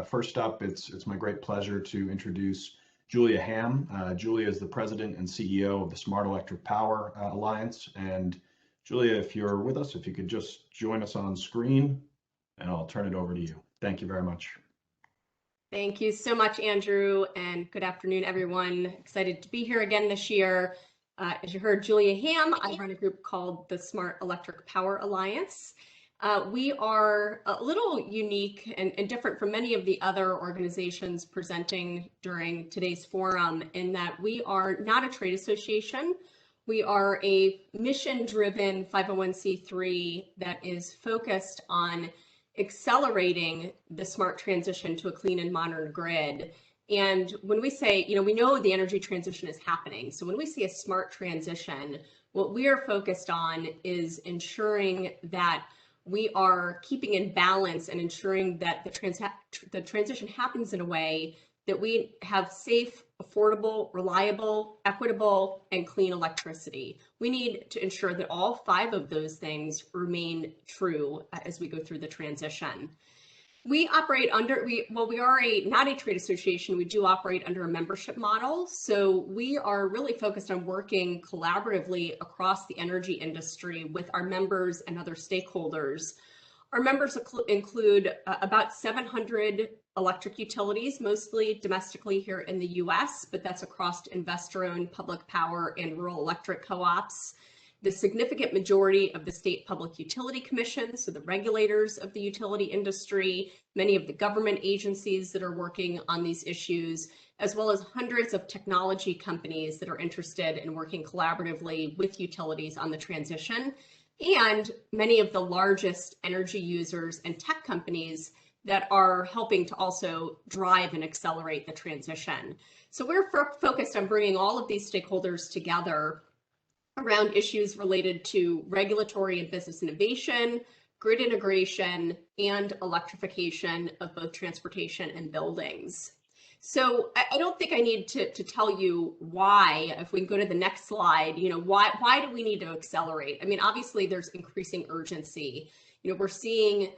First up, it's my great pleasure to introduce Julia Hamm. Julia is the president and CEO of the Smart Electric Power Alliance. And Julia, if you're with us, if you could just join us on screen, and I'll turn it over to you. Thank you very much. Thank you so much, Andrew, and good afternoon, everyone. Excited to be here again this year. As you heard, Julia Hamm, I run a group called the Smart Electric Power Alliance. We are a little unique and different from many of the other organizations presenting during today's forum in that we are not a trade association. We are a mission-driven 501c3 that is focused on accelerating the smart transition to a clean and modern grid. And when we say, we know the energy transition is happening. So when we see a smart transition, what we are focused on is ensuring that we are keeping in balance and ensuring that the transition happens in a way that we have safe, affordable, reliable, equitable, and clean electricity. We need to ensure that all 5 of those things remain true as we go through the transition. We operate under, we are not a trade association, we do operate under a membership model. So we are really focused on working collaboratively across the energy industry with our members and other stakeholders. Our members include about 700 electric utilities, mostly domestically here in the US, but that's across investor-owned public power and rural electric co-ops. The significant majority of the state public utility commissions, so the regulators of the utility industry, many of the government agencies that are working on these issues, as well as hundreds of technology companies that are interested in working collaboratively with utilities on the transition, and many of the largest energy users and tech companies that are helping to also drive and accelerate the transition. So we're focused on bringing all of these stakeholders together around issues related to regulatory and business innovation, grid integration, and electrification of both transportation and buildings. So I don't think I need to tell you why. If we can go to the next slide, why do we need to accelerate? I mean, obviously there's increasing urgency. We're seeing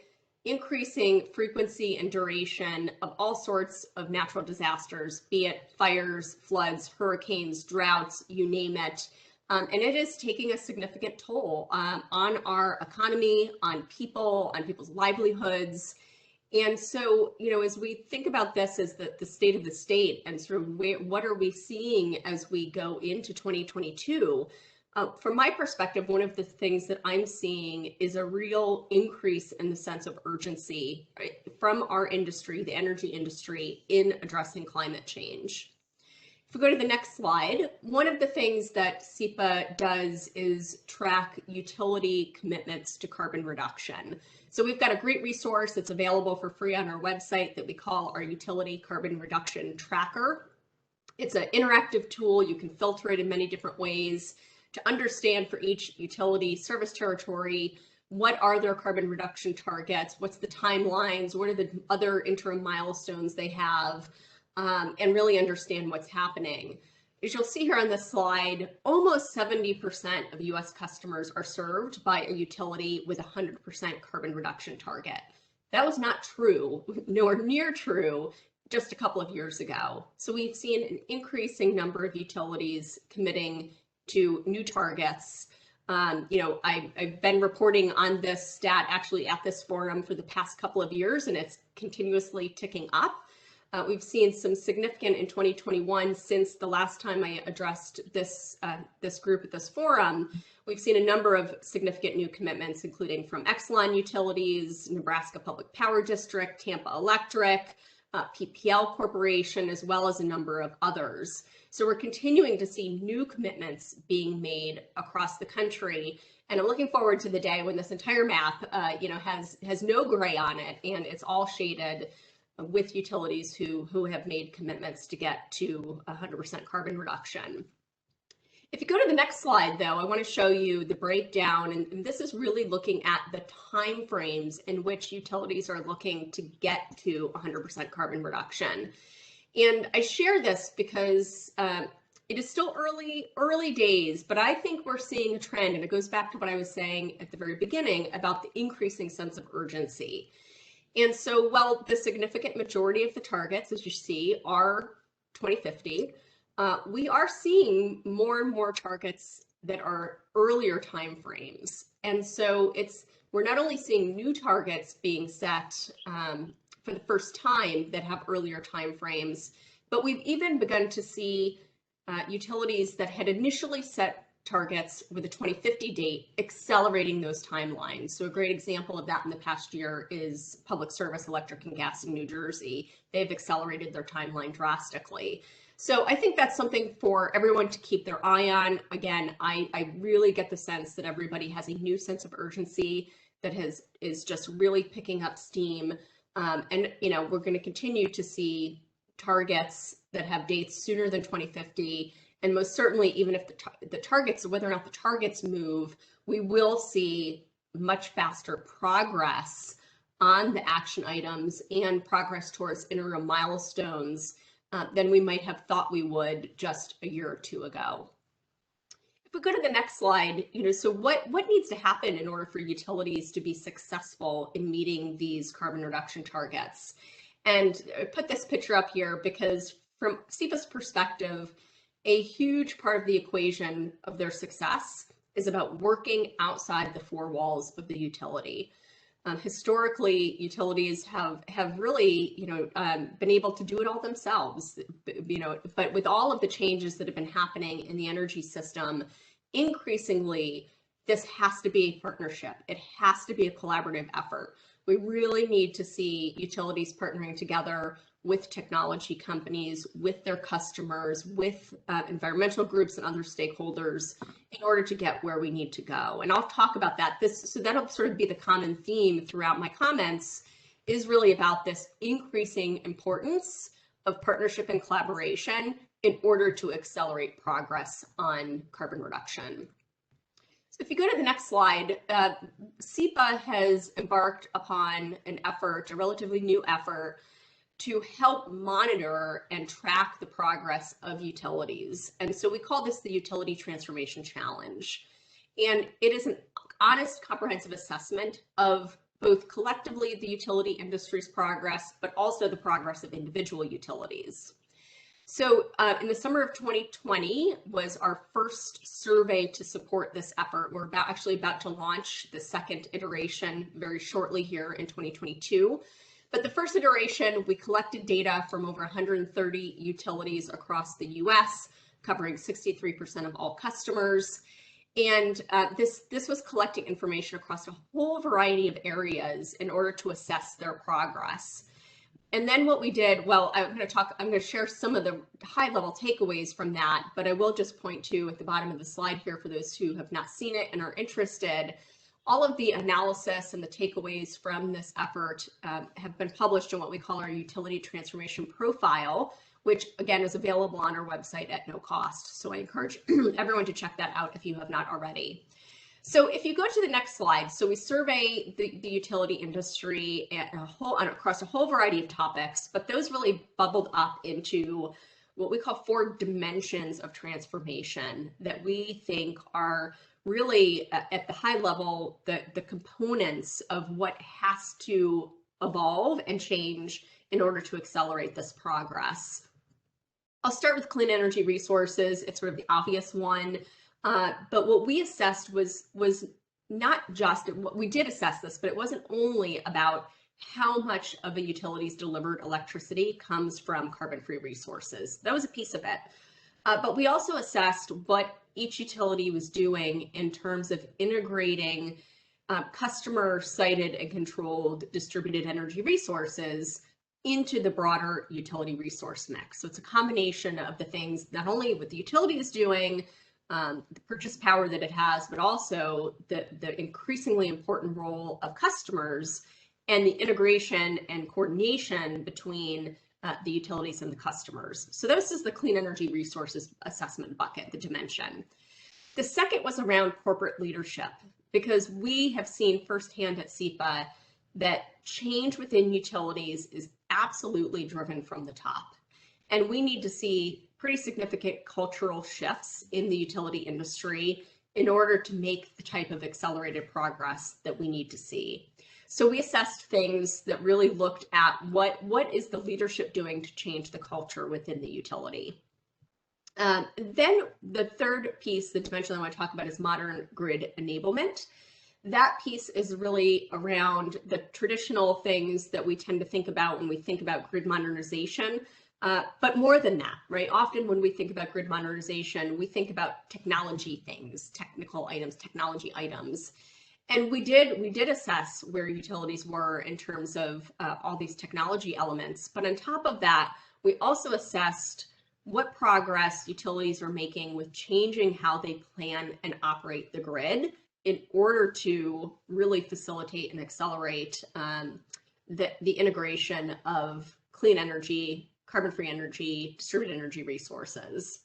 increasing frequency and duration of all sorts of natural disasters, be it fires, floods, hurricanes, droughts, you name it. And it is taking a significant toll on our economy, on people's livelihoods. And so, as we think about this as the state of the state and sort of what are we seeing as we go into 2022, from my perspective, one of the things that I'm seeing is a real increase in the sense of urgency, right, from our industry, the energy industry, in addressing climate change. If we go to the next slide, one of the things that SEPA does is track utility commitments to carbon reduction. So we've got a great resource that's available for free on our website that we call our Utility Carbon Reduction Tracker. It's an interactive tool. You can filter it in many different ways to understand for each utility service territory, what are their carbon reduction targets, what's the timelines, what are the other interim milestones they have, and really understand what's happening. As you'll see here on this slide, almost 70% of US customers are served by a utility with a 100% carbon reduction target. That was not true, nor near true, just a couple of years ago. So we've seen an increasing number of utilities committing to new targets. I've been reporting on this stat actually at this forum for the past couple of years, and it's continuously ticking up. We've seen some significant in 2021 since the last time I addressed this group at this forum. We've seen a number of significant new commitments, including from Exelon Utilities, Nebraska Public Power District, Tampa Electric, PPL Corporation, as well as a number of others. So we're continuing to see new commitments being made across the country. And I'm looking forward to the day when this entire map has no gray on it and it's all shaded with utilities who have made commitments to get to 100% carbon reduction. If you go to the next slide, though, I want to show you the breakdown, and this is really looking at the time frames in which utilities are looking to get to 100% carbon reduction. And I share this because it is still early days, but I think we're seeing a trend, and it goes back to what I was saying at the very beginning about the increasing sense of urgency. And so while the significant majority of the targets, as you see, are 2050, we are seeing more and more targets that are earlier timeframes. And so we're not only seeing new targets being set for the first time that have earlier timeframes, but we've even begun to see utilities that had initially set targets with a 2050 date accelerating those timelines. So a great example of that in the past year is Public Service Electric and Gas in New Jersey. They've accelerated their timeline drastically. So I think that's something for everyone to keep their eye on. Again, I really get the sense that everybody has a new sense of urgency that is just really picking up steam. And we're going to continue to see targets that have dates sooner than 2050. And most certainly, even if the targets, whether or not the targets move, we will see much faster progress on the action items and progress towards interim milestones than we might have thought we would just a year or two ago. If we go to the next slide, so what needs to happen in order for utilities to be successful in meeting these carbon reduction targets? And I put this picture up here because from SEPA's perspective, a huge part of the equation of their success is about working outside the four walls of the utility. Historically, utilities have really, been able to do it all themselves, but with all of the changes that have been happening in the energy system, increasingly, this has to be a partnership. It has to be a collaborative effort. We really need to see utilities partnering together with technology companies, with their customers, with environmental groups and other stakeholders in order to get where we need to go. And I'll talk about that. So that'll sort of be the common theme throughout my comments, is really about this increasing importance of partnership and collaboration in order to accelerate progress on carbon reduction. So if you go to the next slide, SEPA has embarked upon an effort, a relatively new effort, to help monitor and track the progress of utilities. And so we call this the Utility Transformation Challenge. And it is an honest, comprehensive assessment of both collectively the utility industry's progress, but also the progress of individual utilities. So in the summer of 2020 was our first survey to support this effort. We're actually about to launch the second iteration very shortly here in 2022. But the first iteration, we collected data from over 130 utilities across the US, covering 63% of all customers. And this was collecting information across a whole variety of areas in order to assess their progress. And then what we did, well, I'm going to share some of the high-level takeaways from that, but I will just point to at the bottom of the slide here for those who have not seen it and are interested. All of the analysis and the takeaways from this effort have been published in what we call our Utility Transformation Profile, which again is available on our website at no cost. So I encourage everyone to check that out if you have not already. So if you go to the next slide, so we survey the utility industry across a whole variety of topics, but those really bubbled up into what we call 4 dimensions of transformation that we think are really at the high level, the components of what has to evolve and change in order to accelerate this progress. I'll start with clean energy resources. It's sort of the obvious one, but what we assessed was not just, we did assess this, but it wasn't only about how much of a utility's delivered electricity comes from carbon-free resources. That was a piece of it. But we also assessed what each utility was doing in terms of integrating customer-sited and controlled distributed energy resources into the broader utility resource mix. So it's a combination of the things, not only what the utility is doing, the purchase power that it has, but also the increasingly important role of customers and the integration and coordination between the utilities and the customers. So this is the clean energy resources assessment bucket, the dimension. The second was around corporate leadership, because we have seen firsthand at SEPA that change within utilities is absolutely driven from the top. And we need to see pretty significant cultural shifts in the utility industry in order to make the type of accelerated progress that we need to see. So we assessed things that really looked at what is the leadership doing to change the culture within the utility. Then the third piece, the dimension I want to talk about, is modern grid enablement. That piece is really around the traditional things that we tend to think about when we think about grid modernization, but more than that, right? Often when we think about grid modernization, we think about technology things, technical items, technology items. And we did assess where utilities were in terms of all these technology elements. But on top of that, we also assessed what progress utilities are making with changing how they plan and operate the grid in order to really facilitate and accelerate the integration of clean energy, carbon-free energy, distributed energy resources.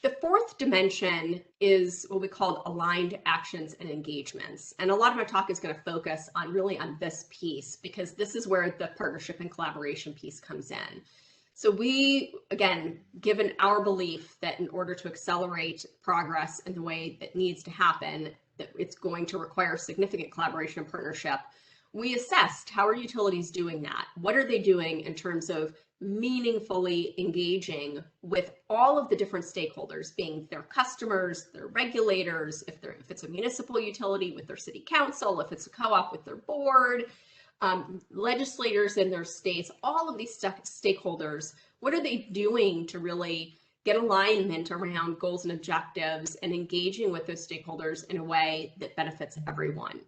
The fourth dimension is what we call aligned actions and engagements. And a lot of my talk is going to focus on this piece, because this is where the partnership and collaboration piece comes in. So we, again, given our belief that in order to accelerate progress in the way that needs to happen, that it's going to require significant collaboration and partnership, we assessed how are utilities doing that? What are they doing in terms of meaningfully engaging with all of the different stakeholders, being their customers, their regulators, if it's a municipal utility with their city council, if it's a co-op with their board, legislators in their states, all of these stakeholders, what are they doing to really get alignment around goals and objectives and engaging with those stakeholders in a way that benefits everyone?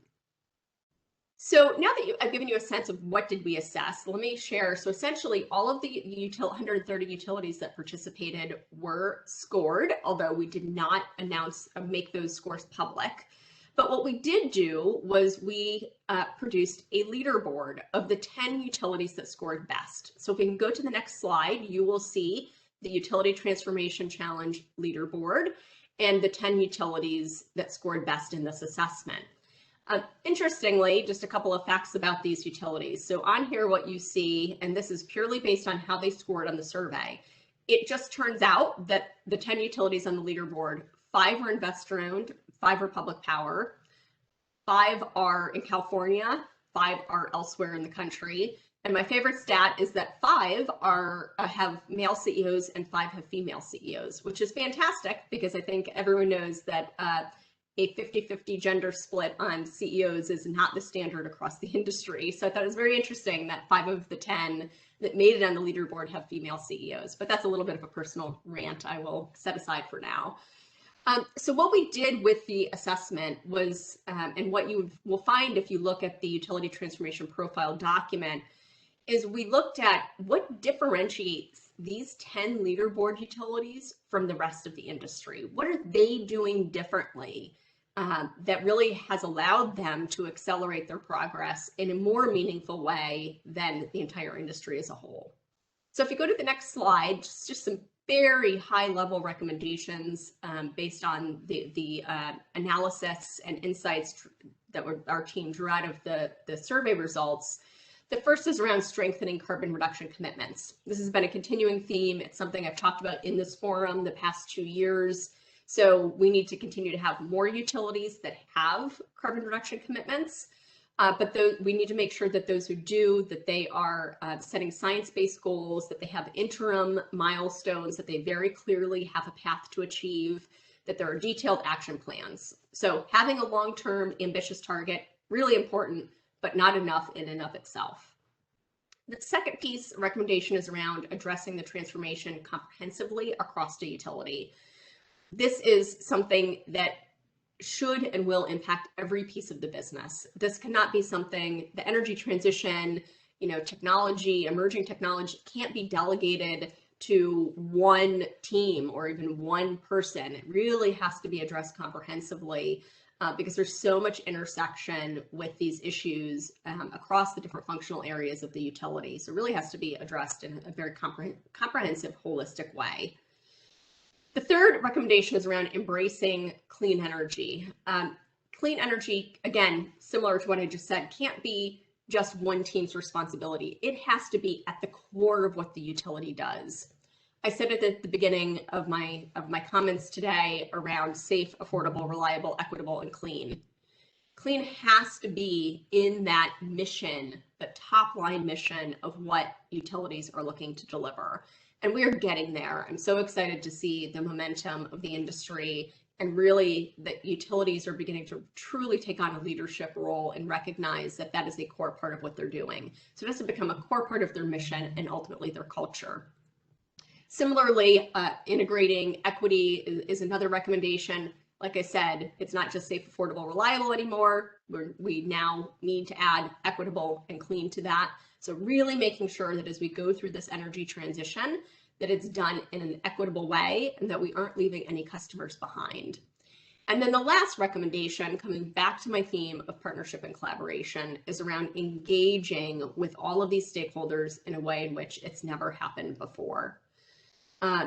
So now that I've given you a sense of what did we assess, let me share. So essentially all of the 130 utilities that participated were scored, although we did not make those scores public. But what we did do was we produced a leaderboard of the 10 utilities that scored best. So if we can go to the next slide, you will see the Utility Transformation Challenge leaderboard and the 10 utilities that scored best in this assessment. Interestingly, just a couple of facts about these utilities. So on here, what you see, and this is purely based on how they scored on the survey, it just turns out that the 10 utilities on the leaderboard, 5 are investor-owned, 5 are public power, 5 are in California, 5 are elsewhere in the country. And my favorite stat is that 5 have male CEOs and 5 have female CEOs, which is fantastic because I think everyone knows that a 50-50 gender split on CEOs is not the standard across the industry. So I thought it was very interesting that 5 of the 10 that made it on the leaderboard have female CEOs, but that's a little bit of a personal rant I will set aside for now. So what we did with the assessment was, and what you will find if you look at the Utility Transformation Profile document, is we looked at what differentiates these 10 leaderboard utilities from the rest of the industry. What are they doing differently that really has allowed them to accelerate their progress in a more meaningful way than the entire industry as a whole? So if you go to the next slide, just some very high level recommendations based on the analysis and insights that our team drew out of the survey results. The first is around strengthening carbon reduction commitments. This has been a continuing theme. It's something I've talked about in this forum the past 2 years. So we need to continue to have more utilities that have carbon reduction commitments, but we need to make sure that those who do, that they are setting science-based goals, that they have interim milestones, that they very clearly have a path to achieve, that there are detailed action plans. So having a long-term ambitious target, really important, but not enough in and of itself. The second piece recommendation is around addressing the transformation comprehensively across the utility. This is something that should and will impact every piece of the business. This cannot be something, the energy transition, technology, emerging technology can't be delegated to one team or even one person. It really has to be addressed comprehensively because there's so much intersection with these issues across the different functional areas of the utility. So it really has to be addressed in a very comprehensive, holistic way. The third recommendation is around embracing clean energy. Clean energy, again, similar to what I just said, can't be just one team's responsibility. It has to be at the core of what the utility does. I said it at the beginning of my comments today around safe, affordable, reliable, equitable, and clean. clean has to be in that mission, the top line mission of what utilities are looking to deliver. And we're getting there. I'm so excited to see the momentum of the industry, and really that utilities are beginning to truly take on a leadership role and recognize that that is a core part of what they're doing. So it has to become a core part of their mission and ultimately their culture. Similarly, integrating equity is another recommendation. Like I said, it's not just safe, affordable, reliable anymore. We now need to add equitable and clean to that. So really making sure that as we go through this energy transition, that it's done in an equitable way and that we aren't leaving any customers behind. And then the last recommendation, coming back to my theme of partnership and collaboration, is around engaging with all of these stakeholders in a way in which it's never happened before.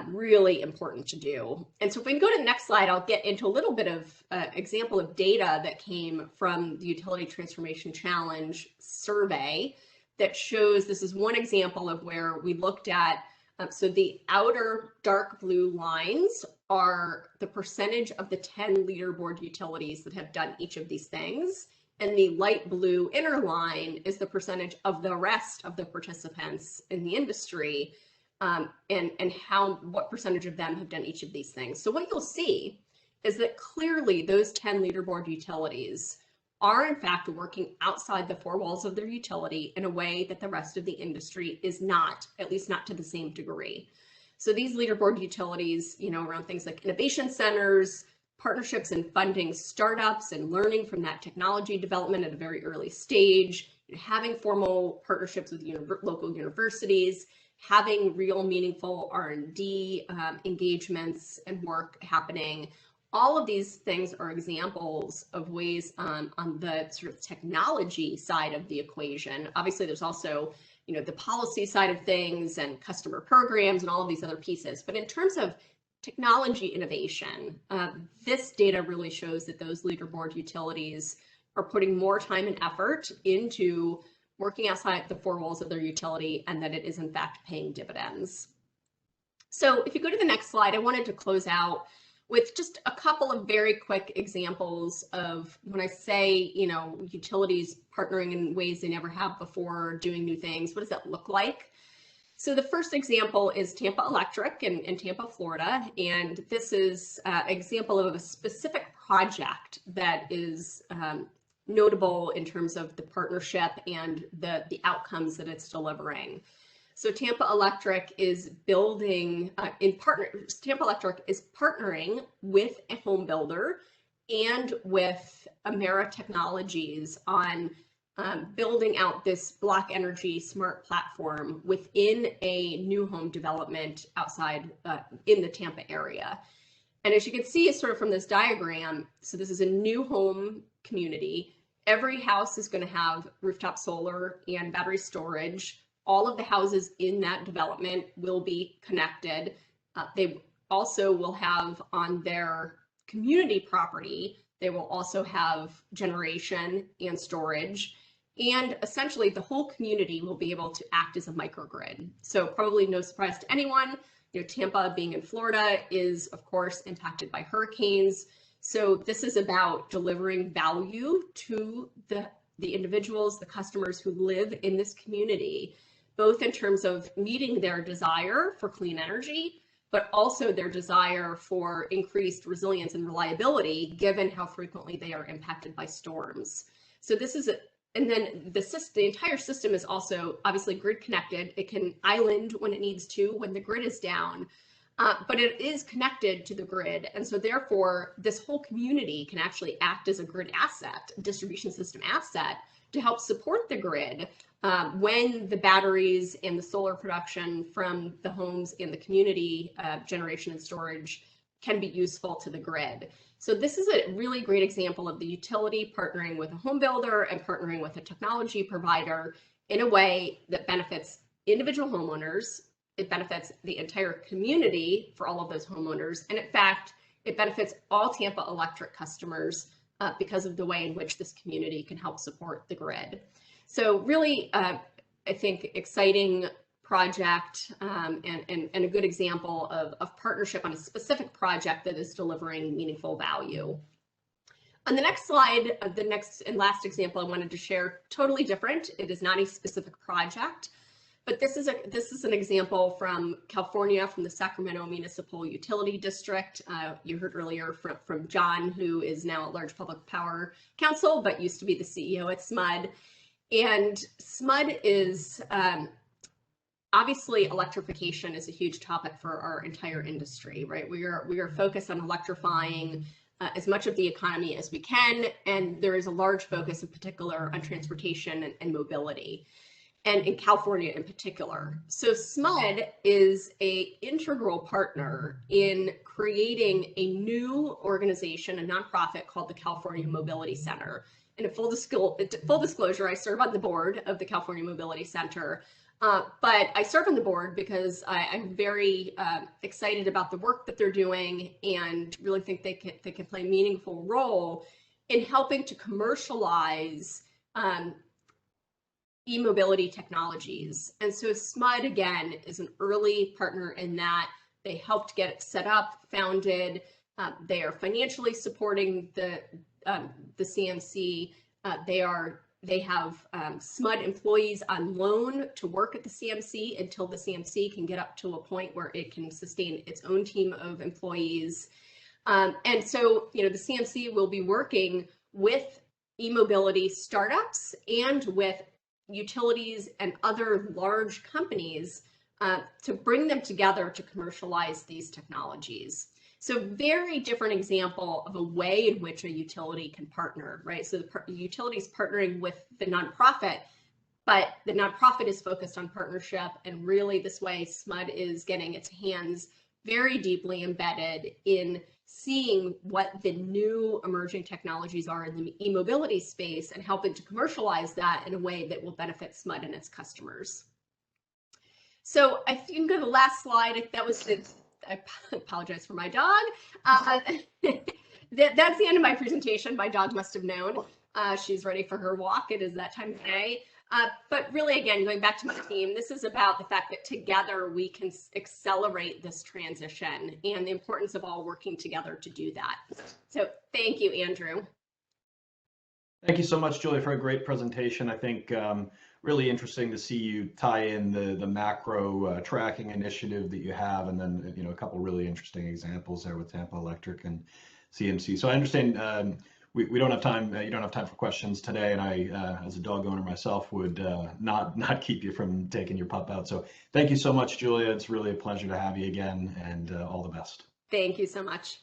Really important to do. And so if we can go to the next slide, I'll get into a little bit of example of data that came from the Utility Transformation Challenge survey that shows, this is one example of where we looked at, so the outer dark blue lines are the percentage of the 10 leaderboard utilities that have done each of these things. And the light blue inner line is the percentage of the rest of the participants in the industry. And what percentage of them have done each of these things. So what you'll see is that clearly those 10 leaderboard utilities are in fact working outside the four walls of their utility in a way that the rest of the industry is not, at least not to the same degree. So these leaderboard utilities, around things like innovation centers, partnerships and funding startups and learning from that technology development at a very early stage, having formal partnerships with local universities, having real meaningful R&D engagements and work happening. All of these things are examples of ways on the sort of technology side of the equation. Obviously, there's also, the policy side of things and customer programs and all of these other pieces. But in terms of technology innovation, this data really shows that those leaderboard utilities are putting more time and effort into working outside the four walls of their utility, and that it is in fact paying dividends. So if you go to the next slide, I wanted to close out with just a couple of very quick examples of when I say, utilities partnering in ways they never have before, doing new things, what does that look like? So the first example is Tampa Electric in Tampa, Florida. And this is an example of a specific project that is notable in terms of the partnership and the outcomes that it's delivering. So Tampa Electric is building Tampa Electric is partnering with a home builder and with Amera Technologies on building out this Block Energy smart platform within a new home development outside in the Tampa area. And as you can see, sort of from this diagram, so this is a new home community. Every house is going to have rooftop solar and battery storage. All of the houses in that development will be connected. They also will have on their community property, they will also have generation and storage. And essentially the whole community will be able to act as a microgrid. So probably no surprise to anyone, Tampa being in Florida is of course impacted by hurricanes. So this is about delivering value to the individuals, the customers who live in this community, both in terms of meeting their desire for clean energy, but also their desire for increased resilience and reliability, given how frequently they are impacted by storms. So this is and then the entire system is also obviously grid connected. It can island when it needs to, when the grid is down, but it is connected to the grid. And so therefore, this whole community can actually act as a grid asset, distribution system asset, to help support the grid when the batteries and the solar production from the homes in the community generation and storage can be useful to the grid. So this is a really great example of the utility partnering with a home builder and partnering with a technology provider in a way that benefits individual homeowners. It benefits the entire community for all of those homeowners. And in fact, it benefits all Tampa Electric customers because of the way in which this community can help support the grid. So really, I think, exciting project and a good example of partnership on a specific project that is delivering meaningful value. On the next slide, the next and last example I wanted to share, totally different. It is not a specific project, but this is an example from California, from the Sacramento Municipal Utility District. You heard earlier from John, who is now at Large Public Power Council, but used to be the CEO at SMUD. And SMUD is obviously electrification is a huge topic for our entire industry, right? We are focused on electrifying as much of the economy as we can, and there is a large focus in particular on transportation and mobility, and in California in particular. So SMUD is an integral partner in creating a new organization, a nonprofit called the California Mobility Center. And in full disclosure, I serve on the board of the California Mobility Center. But I serve on the board because I'm very excited about the work that they're doing and really think they can play a meaningful role in helping to commercialize e-mobility technologies. And so SMUD, again, is an early partner in that. They helped get it set up, founded. They are financially supporting the CMC. They have SMUD employees on loan to work at the CMC until the CMC can get up to a point where it can sustain its own team of employees. And so, the CMC will be working with e-mobility startups and with utilities and other large companies to bring them together to commercialize these technologies. So very different example of a way in which a utility can partner, right? So the utility is partnering with the nonprofit, but the nonprofit is focused on partnership, and really this way SMUD is getting its hands very deeply embedded in seeing what the new emerging technologies are in the e-mobility space and helping to commercialize that in a way that will benefit SMUD and its customers. So I think on the last slide, that was it. I apologize for my dog. That's the end of my presentation. My dog must have known. She's ready for her walk. It is that time of day. But really, again, going back to my theme, this is about the fact that together we can accelerate this transition and the importance of all working together to do that. So thank you, Andrew. Thank you so much, Julia, for a great presentation. I think really interesting to see you tie in the macro tracking initiative that you have, and then a couple really interesting examples there with Tampa Electric and CMC. So I understand we don't have time. You don't have time for questions today, and I, as a dog owner myself, would not keep you from taking your pup out. So thank you so much, Julia. It's really a pleasure to have you again, and all the best. Thank you so much.